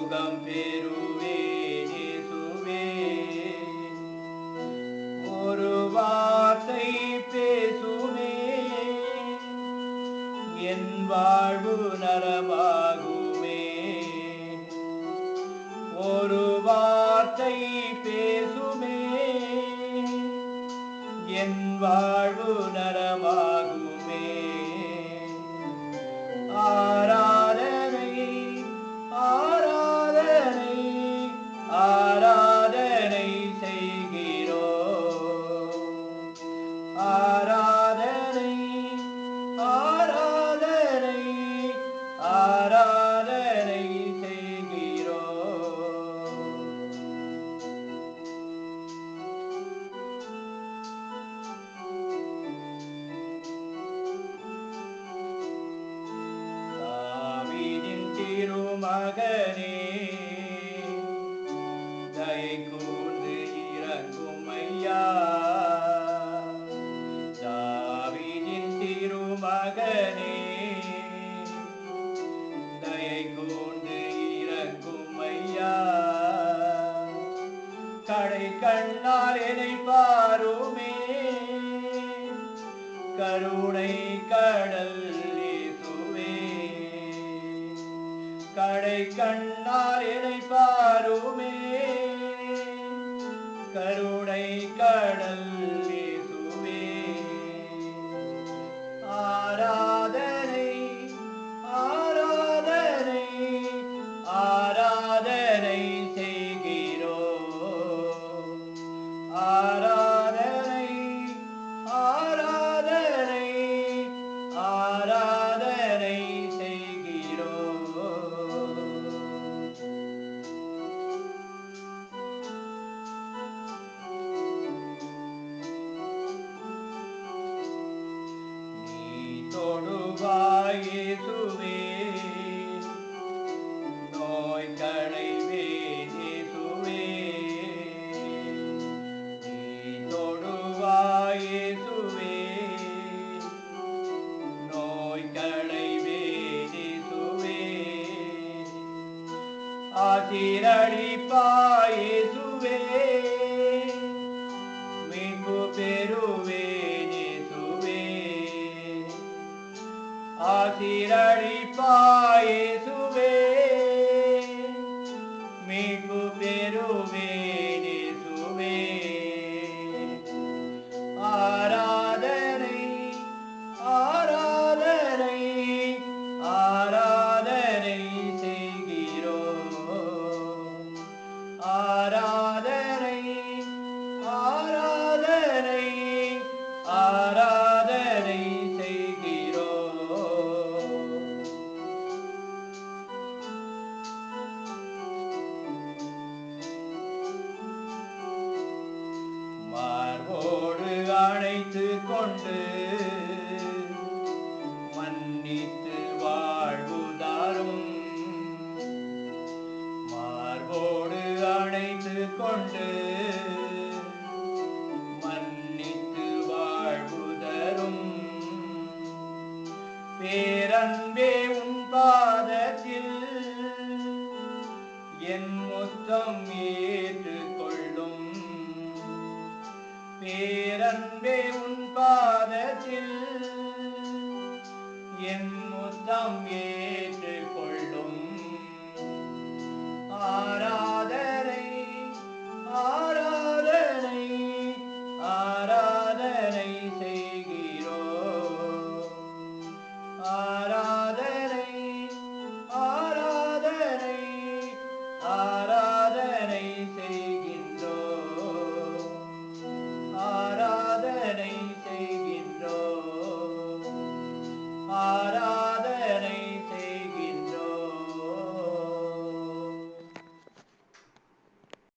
சுகம் பெறுவேன் இயேசுவே. ஒரு வார்த்தை பேசுமே என் வாழ்வு நலமாகுமே. ஒரு வார்த்தை பேசுமே என் வாழ்வு நலமாகுமே. ஆராதனை ஆராதனை ஆராதனை செய்கிறோம். ஆராதனை ஆராதனை ஆராதனை செய்கிறோம். தாவீதின் திருமகனே, தயை கூர்ந்து இரங்கும் ஐயா. தாவீதின் திருமகனே, தயை கூர்ந்து இரங்கும் ஐயா. கடை கண்ணால் என்னை பாருமே, கருணை கடல் இயேசுவே. கடை கண்ணால் என்னை பாருமே, கருணை கடல் இயேசுவே. ஆராதனை ஆராதனை ஆராதனை செய்கிறோம். ஆராதனை ஆராதனை ஆராதனை செய்கிறோம். நீ தொடுவாய் இயேசுவே, நோய் களைவேன் இயேசுவே. நீ தொடுவாய் இயேசுவே, நோய் களைவேன் இயேசுவே. ஆசீர்வதிப்பாய் இயேசுவே, மீட்பு பெறுவேன் இயேசுவே. ஆசீர்வதிப்பாய் இயேசுவே, மீட்பு பெறுவேன் இயேசுவே. ஆராதனை ஆராதனை ஆராதனை செய்கிறோம். ஆராதனை ஆராதனை ஆராதனை செய்கிறோம். மார்போடு அணைத்துக் கொண்டு மன்னித்து வாழ்வு தாரும். மார்போடு அணைத்துக் கொண்டு மன்னித்து வாழ்வு தரும். பேரன்பே உன் பாதத்தில் என் முத்தம் ஏற்றுக்கொள்ளும். பேரன்பே உன் பாதத்தில் என் முத்தம்